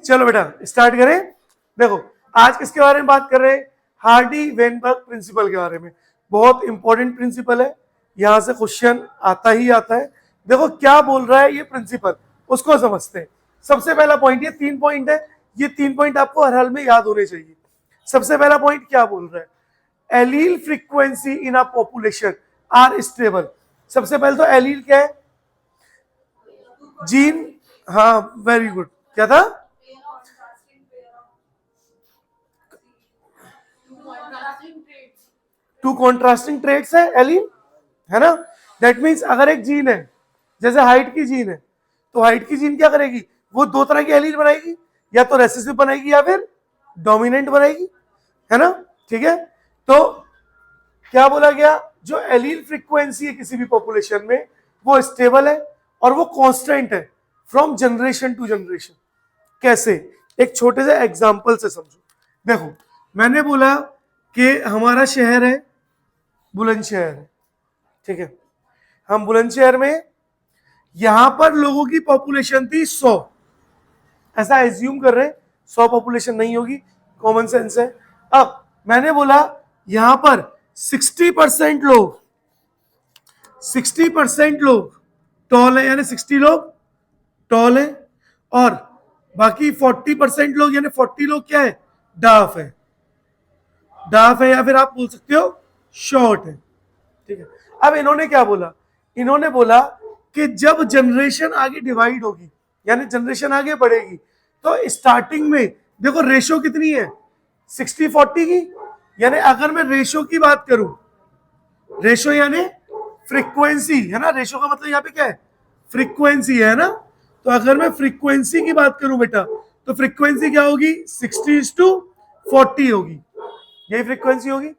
चलो बेटा स्टार्ट करें। देखो आज किसके बारे में बात कर रहे हैं? हार्डी वेनबर्ग प्रिंसिपल के बारे में। बहुत इंपॉर्टेंट प्रिंसिपल है, यहां से क्वेश्चन आता ही आता है। देखो क्या बोल रहा है ये प्रिंसिपल, उसको समझते हैं। सबसे पहला पॉइंट, ये 3 पॉइंट है, ये 3 पॉइंट आपको हर हाल में याद होने चाहिए। सबसे पहला पॉइंट क्या बोल रहा है? Allele frequency in a population are stable. सबसे पहले तो एलील क्या है? जीन। हाँ वेरी गुड, क्या था? टू कॉन्ट्रास्टिंग ट्रेट्स है एलील, है ना। दैट मीन्स अगर एक जीन है, जैसे हाइट की जीन है, तो हाइट की जीन क्या करेगी? वो दो तरह की एलील बनाएगी, या तो रेसेसिव बनाएगी या फिर डोमिनेंट बनाएगी, है ना। ठीक है, तो क्या बोला गया? जो एलील फ्रीक्वेंसी है किसी भी पॉपुलेशन में वो स्टेबल है और वो कांस्टेंट है फ्रॉम जनरेशन टू जनरेशन। कैसे? एक छोटे से एग्जांपल से समझो। देखो मैंने बोला कि हमारा शहर है बुलंदशहर है, ठीक है। हम बुलंदशहर में, यहां पर लोगों की पॉपुलेशन थी 100, ऐसा एज्यूम कर रहे हैं 100 पॉपुलेशन नहीं होगी, कॉमन सेंस है। अब मैंने बोला यहां पर 60% लोग 60% लोग टॉल है, यानी 60 लोग टॉल है, और बाकी 40% लोग यानी 40 लोग क्या है? डाफ है। डाफ है या फिर आप बोल सकते हो शॉर्ट है, ठीक है। अब इन्होंने क्या बोला? इन्होंने बोला कि जब जनरेशन आगे डिवाइड होगी, यानी जनरेशन आगे बढ़ेगी, तो स्टार्टिंग में देखो रेशो कितनी है? 60-40 की। यानी अगर मैं रेशो की बात करूं, रेशो यानी फ्रीक्वेंसी, है ना। रेशो का मतलब यहाँ पे क्या है? फ्रीक्वेंसी, है ना। तो अगर मैं फ्रीक्वेंसी की बात करूं बेटा, तो फ्रीक्वेंसी क्या होगी? 60:40 होगी, यही फ्रीक्वेंसी होगी।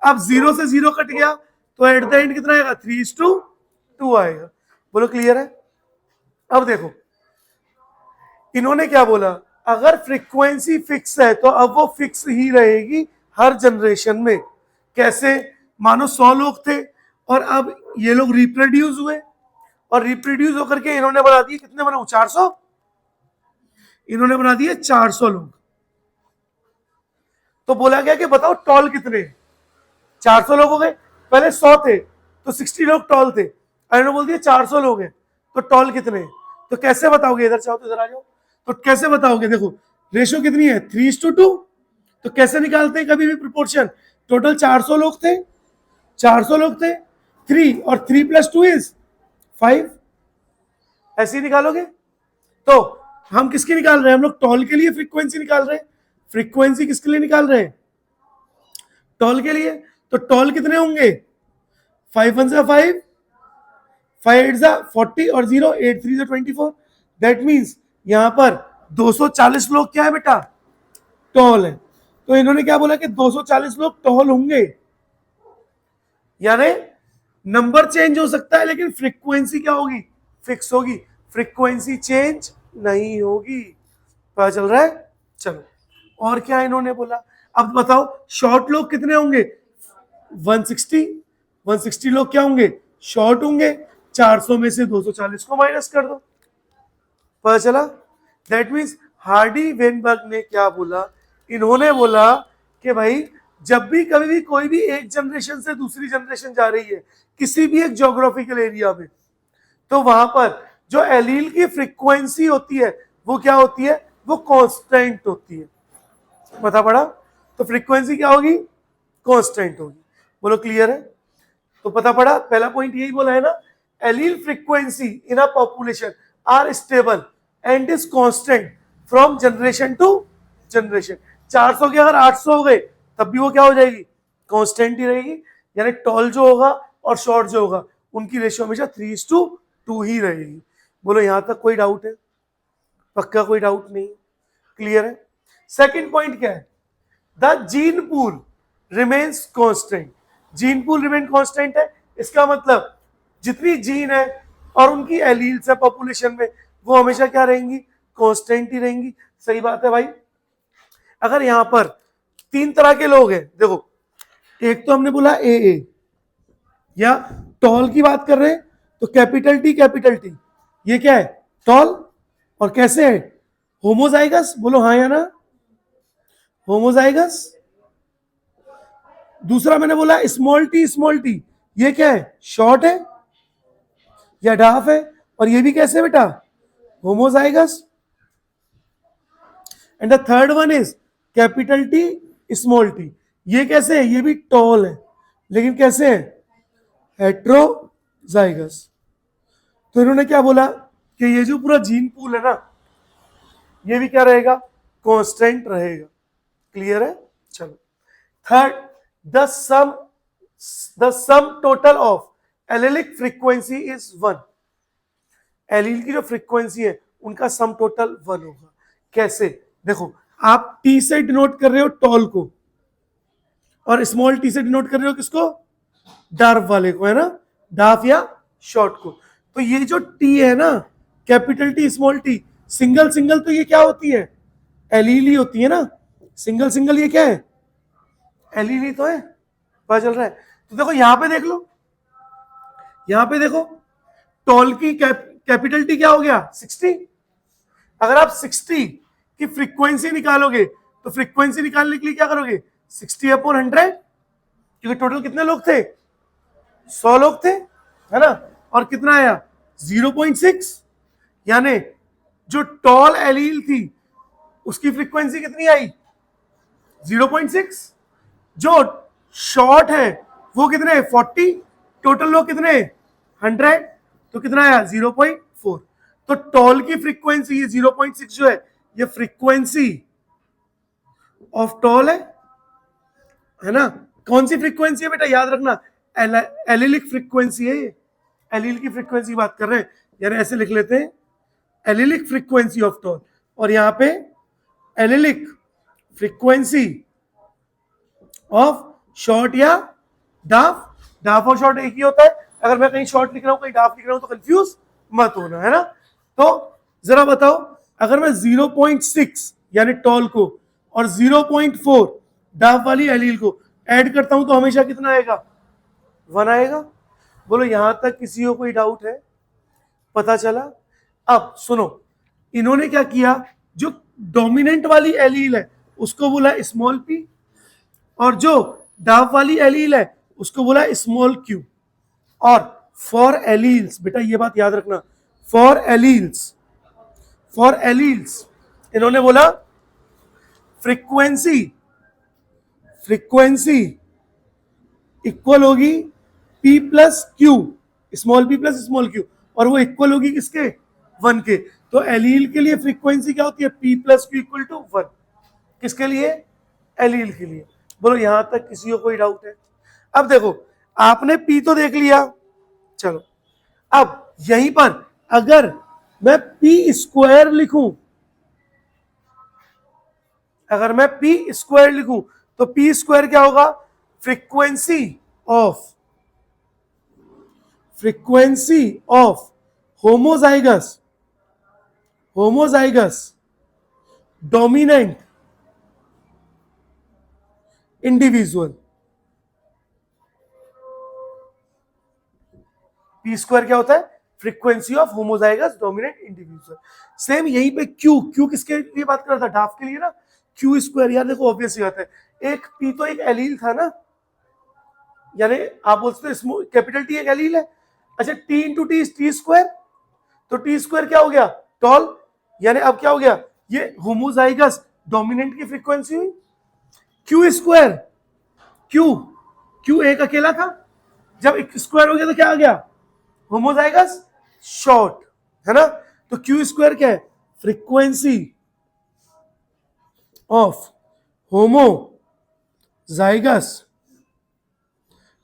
अब 0 से 0 कट गया तो एट द एंड कितना आएगा? 3:2 आएगा। बोलो क्लियर है? अब देखो इन्होंने क्या बोला, अगर फ्रीक्वेंसी फिक्स है तो अब वो फिक्स ही रहेगी हर जनरेशन में। कैसे? मानो 100 लोग थे और अब ये लोग रिप्रोड्यूस हुए, और रिप्रोड्यूस होकर के इन्होंने बना दिए, कितने बना? 400। इन्होंने बना दिए 400 लोग। तो बोला गया कि बताओ टॉल कितने? 400 लोग हो गए। पहले 100 थे तो 60 लोग टॉल थे, इन्होंने बोल दिया 400 लोग हैं तो टॉल कितने? तो कैसे बताओगे? इधर चाहो तो इधर आ जाओ। तो कैसे बताओगे? देखो रेशो कितनी है? 3:2। तो कैसे निकालते हैं कभी भी प्रोपोर्शन? टोटल 400 लोग थे, 400 लोग थे, 3 और 3 + 2 = 5, ऐसे ही निकालोगे। तो हम किसकी निकाल रहे हैं? हम लोग टॉल के लिए फ्रीक्वेंसी निकाल रहे हैं। फ्रीक्वेंसी किसके लिए निकाल रहे हैं? टॉल के लिए। तो टॉल कितने होंगे? 5 1 5, 5 8 40 और 0 8 3 24। दैट मीन्स यहां पर 240 लोग क्या है बेटा? टॉल है। तो इन्होंने क्या बोला कि 240 लोग टॉल होंगे, यानी नंबर चेंज हो सकता है लेकिन फ्रीक्वेंसी क्या होगी? फिक्स होगी। फ्रीक्वेंसी चेंज नहीं होगी। पता चल रहा है? चलो और क्या इन्होंने बोला? अब बताओ शॉर्ट लोग कितने होंगे? 160 लोग क्या होंगे? शॉर्ट होंगे। 400 में से 240 को माइनस कर दो। पता चला? दैट मीन्स हार्डी वेनबर्ग ने क्या बोला? इन्होंने बोला कि भाई जब भी कभी भी कोई भी एक जनरेशन से दूसरी जनरेशन जा रही है किसी भी एक ज्योग्राफिकल एरिया में, तो वहां पर जो एलील की फ्रीक्वेंसी होती है वो क्या होती है? वो कांस्टेंट होती है। पता पड़ा? तो फ्रीक्वेंसी क्या होगी? कांस्टेंट होगी। बोलो क्लियर है? तो पता पड़ा? पहला पॉइंट यही बोला है ना, allele frequency in a population are stable and is constant from generation to generation. 400 के अगर 800 हो गए तब भी वो क्या हो जाएगी? कांस्टेंट ही रहेगी। यानी टॉल जो होगा और शॉर्ट जो होगा उनकी रेशियो हमेशा 3:2 ही रहेगी। बोलो यहां तक कोई डाउट है? पक्का कोई डाउट नहीं? क्लियर है? सेकंड पॉइंट क्या है? The gene pool remains constant. Gene pool remain constant है, इसका मतलब जितनी जीन है और उनकी एलील्स है पॉपुलेशन में वो हमेशा क्या रहेंगी? कांस्टेंट ही रहेंगी। सही बात है भाई। अगर यहां पर 3 तरह के लोग हैं, देखो एक तो हमने बोला ए, या टॉल की बात कर रहे हैं तो कैपिटल टी, ये क्या है? टॉल। और कैसे है? होमोजाइगस बोलो हाँ या ना, होमोजाइगस। दूसरा मैंने बोला स्मॉल टी, ये क्या है, शॉर्ट है या डाफ है, और ये भी कैसे बेटा, homozygous. And the third one is capital T small T, ये कैसे है, ये भी टॉल है लेकिन कैसे है, हेट्रोजाइगस। तो इन्होंने क्या बोला कि ये जो पूरा जीन पूल है ना, ये भी क्या रहेगा, कांस्टेंट रहेगा। क्लियर है। चलो third, the sum total of allylic frequency is 1। Allele की जो फ्रीक्वेंसी है उनका सम टोटल 1 होगा। कैसे, देखो आप टी से डिनोट कर रहे हो टॉल को, और स्मॉल टी से डिनोट कर रहे हो किसको, डार्फ वाले को, है ना, डार्फ या शॉर्ट को। तो ये जो टी है ना, capital T small T, single single तो ये क्या होती है, एलील ही होती है ना, सिंगल सिंगल ये क्या है, एलील ही तो है, पता चल रहा है। तो देखो यहां पे देख लो, यहां पे देखो टॉल की कैपिटल टी क्या हो गया, 60। अगर आप 60 की फ्रीक्वेंसी निकालोगे तो फ्रीक्वेंसी निकालने के लिए क्या करोगे, 60/100, क्योंकि टोटल कितने लोग थे, 100 लोग थे, है ना, और कितना आया 0.6, यानी जो टॉल एलील थी उसकी फ्रीक्वेंसी कितनी आई, 0.6, जो शॉर्ट है वो कितने 40, टोटल लोग कितने 100, तो कितना आया 0.4। तो टॉल की फ्रीक्वेंसी ये 0.6 जो है, ये फ्रीक्वेंसी ऑफ टॉल है ना। कौन सी फ्रीक्वेंसी है बेटा, याद रखना, एलिलिक फ्रीक्वेंसी है ये, एलील की फ्रीक्वेंसी बात कर रहे हैं, यानी ऐसे लिख लेते हैं एलिलिक फ्रीक्वेंसी ऑफ टॉल, और यहां पे एलिलिक फ्रीक्वेंसी ऑफ शॉर्ट या डाफ। डाफ और शॉर्ट एक ही होता है, अगर मैं कहीं शॉर्ट लिख रहा हूं कहीं डाफ लिख रहा हूं तो कंफ्यूज मत होना, है ना। तो जरा बताओ, अगर मैं 0.6 यानी टॉल को और 0.4 डाफ वाली एलील को ऐड करता हूं तो हमेशा कितना आएगा, 1 आएगा। बोलो यहां तक किसी को कोई डाउट है, पता चला। अब सुनो, इन्होंने क्या किया, जो डोमिनेंट वाली एलील है उसको बोला स्मॉल पी, और जो डाफ वाली एलील है उसको बोला स्मॉल क्यू। और फॉर एलील्स, बेटा ये बात याद रखना, फॉर एलील्स इन्होंने बोला फ्रीक्वेंसी इक्वल होगी P plus Q, small p plus small Q, और वो इक्वल होगी किसके, 1 के। तो एलील के लिए फ्रीक्वेंसी क्या होती है, P plus Q equal to 1। किसके लिए, एलील के लिए। बोलो यहां तक किसी को कोई डाउट है। अब देखो आपने P तो देख लिया, चलो अब यहीं पर अगर मैं P स्क्वायर लिखूं, अगर मैं P स्क्वायर लिखूं तो P स्क्वायर क्या होगा, frequency of homozygous dominant individual. P square क्या होता है, frequency of homozygous dominant individual. Same यहीं पे क्यू किसके लिए बात कर रहा था, डाफ के लिए ना, क्यू स्क्वायर। यार देखो ऑब्वियस बात है, एक P तो एक एलील था ना, यानी आप बोलते हैं कैपिटल टी एक एलील है। अच्छा T इंटू टी स्क्वायर, तो टी स्क्वायर क्या हो गया, टॉल, यानी अब क्या हो गया, ये होमोजाइगस डोमिनेंट की फ्रीक्वेंसी हुई। क्यू स्क्वायर, क्यू एक अकेला था, जब एक स्क्वायर हो गया तो क्या आ गया, होमोजाइगस शॉर्ट, है ना। तो क्यू स्क्वायर क्या है, frequency of homozygous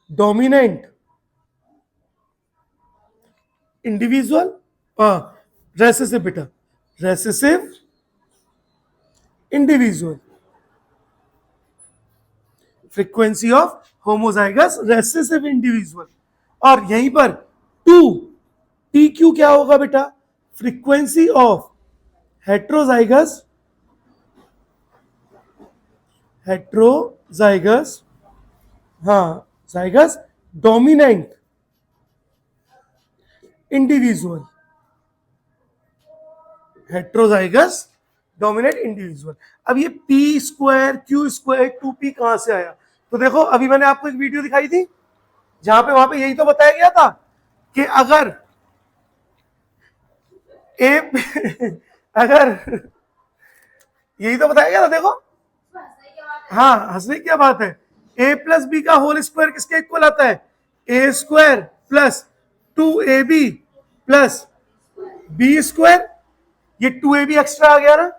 dominant individual, recessive बेटा, recessive individual, frequency of homozygous recessive individual. और यहीं पर टी क्यू क्या होगा बेटा, frequency of heterozygous zygous dominant individual, heterozygous dominant individual. अब ये P square Q square 2p कहां से आया? तो देखो अभी मैंने आपको एक वीडियो दिखाई थी जहां पे वहां पे यही तो बताया गया था कि अगर ए अगर यही तो बताया गया था, देखो हाँ हंसने की क्या बात है, ए प्लस बी का होल स्क्वायर किसके इक्वल आता है? A square plus 2ab plus B square. ये 2ab एक्स्ट्रा आ गया ना,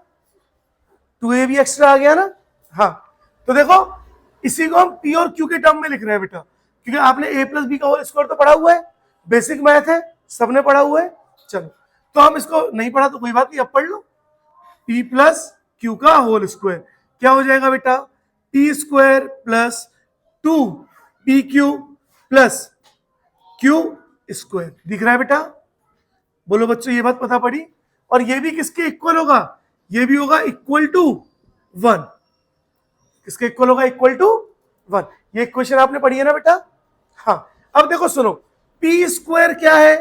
2ab एक्स्ट्रा आ गया ना। हाँ तो देखो इसी को हम पी और क्यू के टर्म में लिख रहे हैं बेटा, क्योंकि आपने ए प्लस बी का होल स्क्वायर तो पढ़ा हुआ है, बेसिक मैथ है, सबने पढ़ा हुआ है। चलो तो हम इसको नहीं पढ़ा तो कोई बात नहीं, अब पढ़ लो। पी प्लस क्यू का होल स्क्वायर क्या हो जाएगा बेटा? P square plus 2pq plus Q square. दिख रहा है बेटा? बोलो बच्चों ये बात पता पड़ी? और ये भी किसके इक्वल होगा? ये भी होगा इक्वल टू 1। किसके इक्वल होगा? Equal to 1। ये इक्वेशन आपने पढ़ी है ना बेटा? हाँ अब देखो सुनो, पी स्क्वायर क्या है?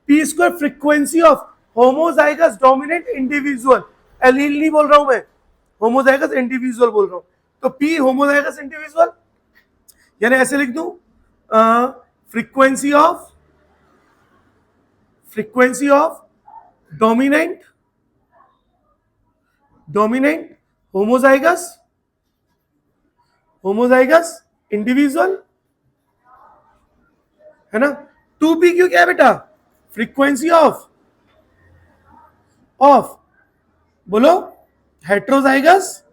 P square frequency of homozygous dominant individual, allele नहीं बोल रहा हूं मैं, होमोजाइगस इंडिविजुअल बोल रहा हूं। तो पी होमोजाइगस इंडिविजुअल, यानी ऐसे लिख दूं frequency of dominant homozygous individual, है ना। 2pq क्या है बेटा? फ्रीक्वेंसी ऑफ बोलो हेट्रोजाइगस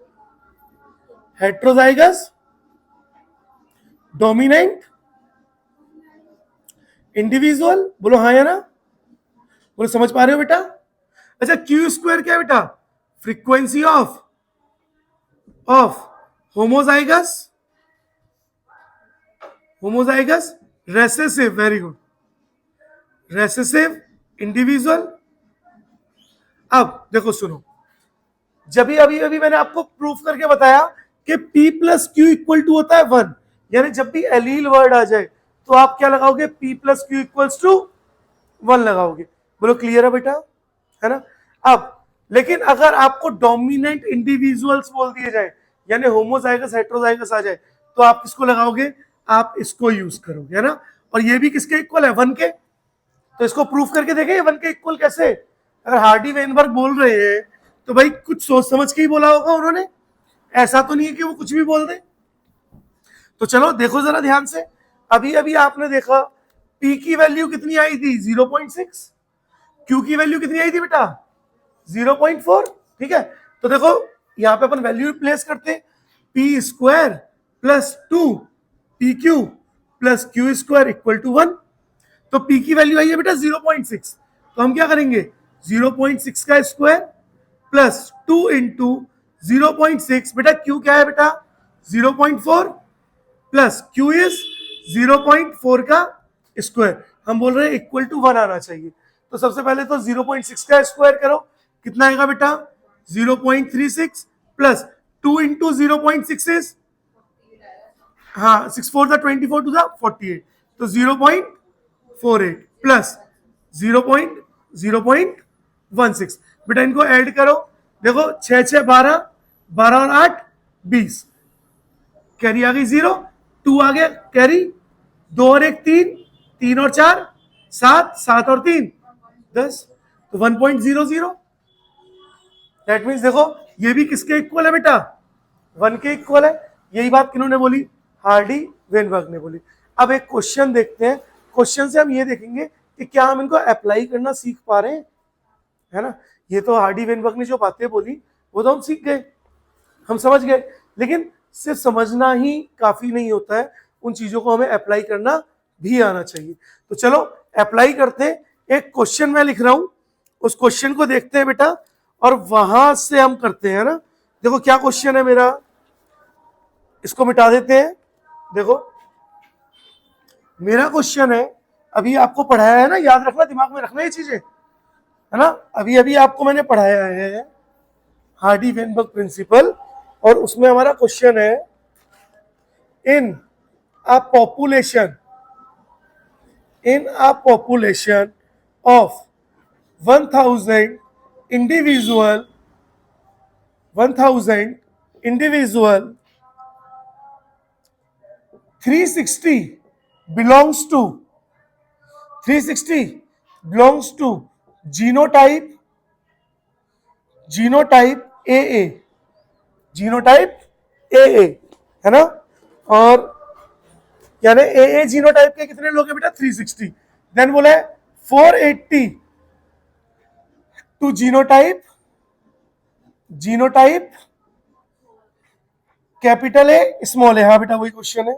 डोमिनेंट इंडिविजुअल। बोलो हाँ या ना? बोलो समझ पा रहे हो बेटा? अच्छा क्यू स्क्वायर क्या है बेटा? Frequency of homozygous recessive, very good, recessive individual. अब देखो सुनो, जब अभी मैंने आपको प्रूफ करके बताया कि P plus Q equal to होता है 1, यानी जब भी एलील वर्ड आ जाए तो आप क्या लगाओगे? P plus Q equals to 1 लगाओगे। बोलो क्लियर है बेटा? है ना। अब लेकिन अगर आपको डोमिनेंट इंडिविजुअल्स बोल दिए जाए, यानी होमोजाइगस हेट्रोजाइगस आ जाए, तो आप किसको लगाओगे? आप इसको यूज करोगे, है ना। और ये भी किसके इक्वल है? 1 के। तो इसको प्रूफ करके देखें 1 के इक्वल कैसे। अगर हार्डी वेनबर्ग बोल रहे हैं तो भाई कुछ सोच समझ के ही बोला होगा उन्होंने, ऐसा तो नहीं है कि वो कुछ भी बोल दे। तो चलो देखो जरा ध्यान से, अभी आपने देखा P की वैल्यू कितनी आई थी? 0.6। Q की वैल्यू कितनी आई थी बेटा? 0.4। ठीक है, तो देखो यहां पे अपन वैल्यू प्लेस करते हैं, P square plus 2pq plus Q square equal to 1। तो P की वैल्यू आई है बेटा 0.6, तो हम क्या करेंगे? 0.6 का स्क्वायर प्लस 2 इंटू 0.6, बेटा Q क्या है बेटा? 0.4 प्लस Q इज 0.4 का स्क्वायर। हम बोल रहे हैं इक्वल टू 1 आना चाहिए, तो सबसे पहले तो 0.6 का स्क्वायर करो, कितना आएगा बेटा? 0.36 प्लस 2 इंटू 0.6 इज, हाँ 6 4 द 24 टू द 48, तो 0.48 प्लस 0.16। बेटा इनको ऐड करो, देखो 6 6 12, 12 और 8 20, कैरी आ गई 0, 2 आ गया कैरी, 2 और 1 3, 3 और 4 7, 7 और 3 10, तो 1.00। दैट मीन्स देखो ये भी किसके इक्वल है बेटा? 1 के इक्वल है। यही बात किन्होंने बोली? हार्डी वेनबर्ग ने बोली। अब एक क्वेश्चन देखते हैं, क्वेश्चन से हम ये देखेंगे कि क्या हम इनको अप्लाई करना सीख पा रहे हैं, है ना। ये तो हार्डी वेनबर्ग ने जो बातें बोली वो तो हम सीख गए, हम समझ गए, लेकिन सिर्फ समझना ही काफी नहीं होता है, उन चीजों को हमें अप्लाई करना भी आना चाहिए। तो चलो अप्लाई करते हैं। एक क्वेश्चन मैं लिख रहा हूं, उस क्वेश्चन को देखते हैं बेटा, और वहां से हम करते हैं ना। देखो क्या क्वेश्चन है मेरा, इसको मिटा देते हैं। देखो मेरा क्वेश्चन है, अभी आपको पढ़ाया है ना, याद रखना, दिमाग में रखना ये चीजें, है ना। अभी आपको मैंने पढ़ाया है हार्डी वेनबर्ग प्रिंसिपल, और उसमें हमारा क्वेश्चन है in a population of 1000 individual 1000 individual 360 belongs to 360 belongs to genotype genotype A genotype A है ना। और यानी ए जीनोटाइप के कितने लोग हैं बेटा 360। देन बोला है 480 to genotype capital A small A. हाँ बेटा वही क्वेश्चन है,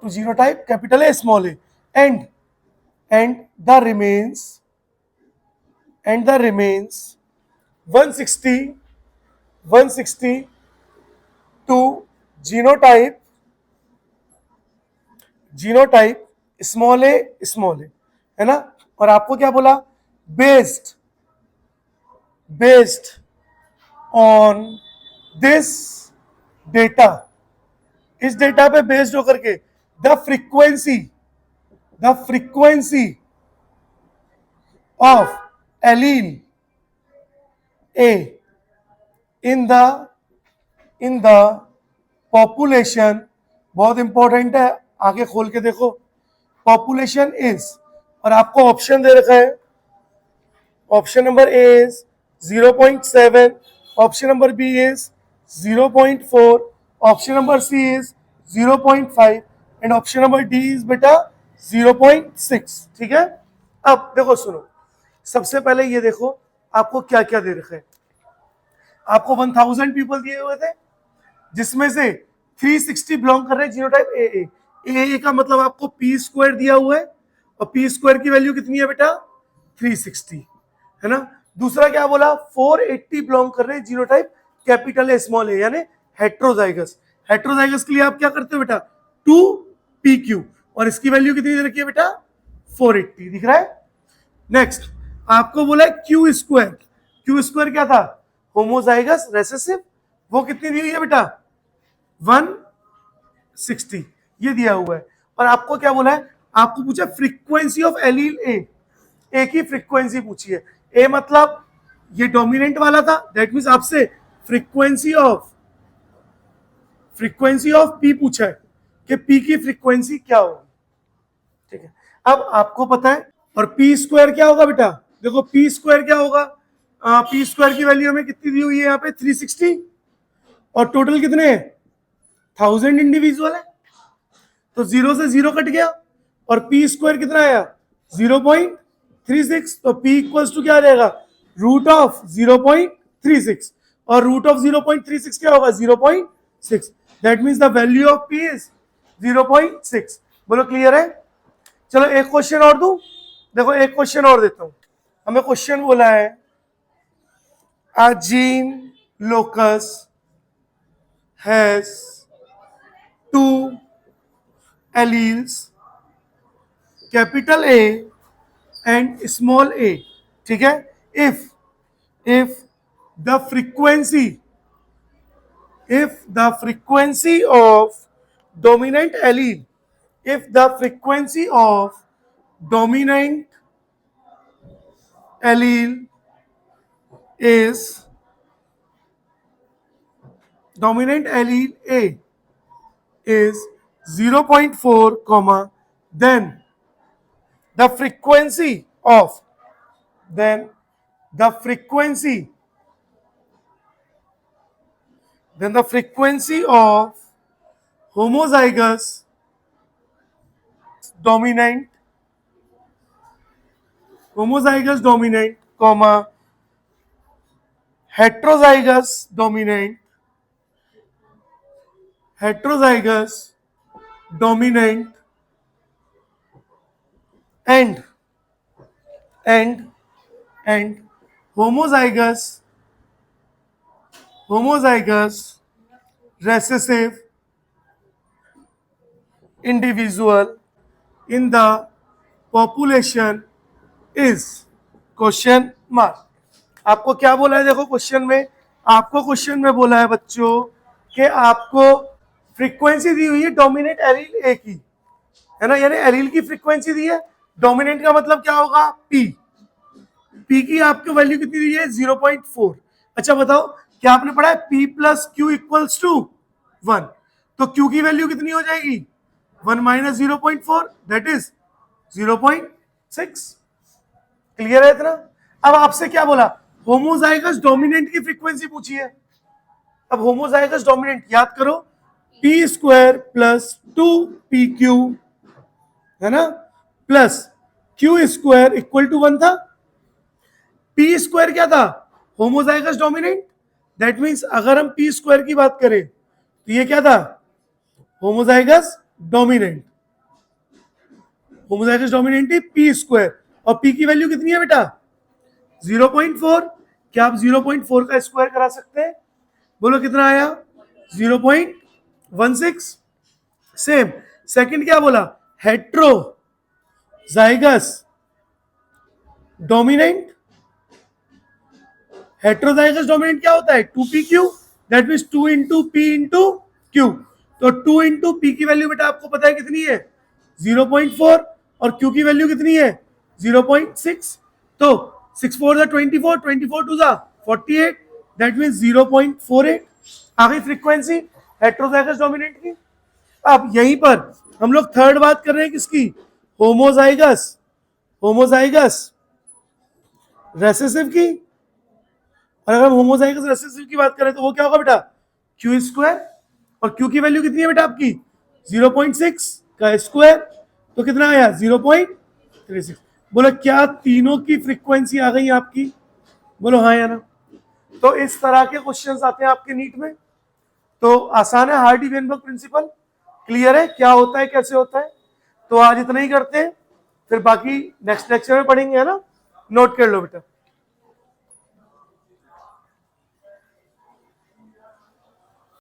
to genotype capital A small A and the remains 160 to genotype small A है ना। और आपको क्या बोला, बेस्ड ऑन दिस डेटा, इस डेटा पे बेस्ड होकर के the frequency of allele A in the population, बहुत इंपॉर्टेंट है, आगे खोल के देखो, पॉपुलेशन इज, और आपको ऑप्शन दे रखा है, option number A is 0.7, option number B is 0.4, option number C is 0.5 and option number D is बेटा 0.6। ठीक है, अब देखो सुनो, सबसे पहले ये देखो आपको क्या क्या दे रखा है। आपको 1000 पीपल दिए हुए थे जिसमें से 360 बिलोंग कर रहे हैं जीनोटाइप ए का मतलब आपको पी स्क्वायर दिया हुआ है, और पी स्क्वायर की वैल्यू कितनी है बेटा 360 है ना। दूसरा क्या बोला, 480 बिलोंग कर रहे हैं जीनोटाइप कैपिटल ए स्मॉल ए यानी हेट्रोजाइगस के लिए आप क्या करते हो बेटा 2pq, और इसकी वैल्यू कितनी दे रखी है बेटा 480, दिख रहा है। नेक्स्ट आपको बोला क्यू स्क्वायर क्या था, होमोजाइगस रेसेसिव, वो कितनी दी हुई है बेटा 160, ये दिया हुआ है। और आपको क्या बोला है, आपको पूछा फ्रीक्वेंसी ऑफ एलील ए की फ्रीक्वेंसी पूछी है। ए मतलब ये डोमिनेंट वाला था, दैट मींस आपसे फ्रीक्वेंसी ऑफ पी पूछा है कि पी की फ्रीक्वेंसी क्या होगी। ठीक है, अब आपको पता है, और पी स्क्वायर क्या होगा बेटा, देखो पी स्क्वायर क्या होगा, पी स्क्वायर की वैल्यू हमें कितनी दी हुई है यहाँ पे 360, और टोटल कितने हैं 1000 इंडिविजुअल है, तो 0 से 0 कट गया, और पी स्क्वायर कितना आया 0.36, तो पी इक्वल्स टू क्या आ जाएगा रूट ऑफ 0.36, और रूट ऑफ 0.36 क्या होगा 0.6, that means the value of P is 0.6। बोलो क्लियर है। चलो एक क्वेश्चन और दूं, देखो एक क्वेश्चन और देता हूं। हमें क्वेश्चन बोला है a gene locus has 2 alleles capital A and small a, ठीक है। if the frequency of dominant allele is dominant allele A is 0.4, then the frequency of homozygous dominant, heterozygous dominant and homozygous recessive individual in the population is question mark. आपको क्या बोला है, देखो question में, आपको question में बोला है बच्चों कि आपको फ्रीक्वेंसी दी हुई है डोमिनेंट एलील ए की, है ना, यानी एलील की फ्रीक्वेंसी दी है। डोमिनेंट का मतलब क्या होगा पी की आपको वैल्यू कितनी दी है 0.4। अच्छा बताओ, क्या आपने पढ़ा है P plus Q equals to 1, तो Q की वैल्यू कितनी हो जाएगी 1 माइनस 0.4 दैट इज 0.6। क्लियर है इतना? अब आपसे क्या बोला, होमोजाइगस डोमिनेंट की फ्रीक्वेंसी पूछी है। अब होमोजाइगस डोमिनेंट याद करो, पी स्क्वायर प्लस 2PQ है ना, plus Q square equal to 1 था। पी स्क्वायर क्या था, होमोजाइगस डोमिनेंट, दैट मींस अगर हम पी स्क्वायर की बात करें तो ये क्या था, होमोजाइगस डोमिनेंट। होमोजाइगस डोमिनेंट ही पी स्क्वायर, और पी की वैल्यू कितनी है बेटा 0.4। क्या आप 0.4 का स्क्वायर करा सकते हैं, बोलो कितना आया 0.16। सेम सेकंड क्या बोला, हेट्रोजाइगस डोमिनेंट। हेट्रोजाइगस डोमिनेंट क्या होता है 2PQ, that means 2 into P into Q. तो 2 इंटू पी की वैल्यू बेटा आपको पता है कितनी है 0.4, और क्यू की वैल्यू कितनी है 0.6। तो 6 4 24, 24 2 48, दैट मींस 0.48 आ गई फ्रीक्वेंसी हेट्रोजाइगस डोमिनेंट की। अब यहीं पर हम लोग थर्ड बात कर रहे हैं किसकी, होमोजाइगस रेसेसिव की। और अगर हम होमोजाइगस रेसेसिव की बात करें तो वो क्या होगा बेटा क्यू स्क्वायर, और क्यू की वैल्यू कितनी है बेटा आपकी 0.6 का स्क्वायर, तो कितना आया 0.36। बोलो क्या तीनों की फ्रीक्वेंसी आ गई आपकी, बोलो हाँ या ना। तो इस तरह के क्वेश्चंस आते हैं आपके नीट में, तो आसान है, हार्डी वेनबर्ग प्रिंसिपल क्लियर है क्या होता है कैसे होता है। तो आज इतना ही करते हैं, फिर बाकी नेक्स्ट लेक्चर में पढ़ेंगे है ना, नोट कर लो बेटा।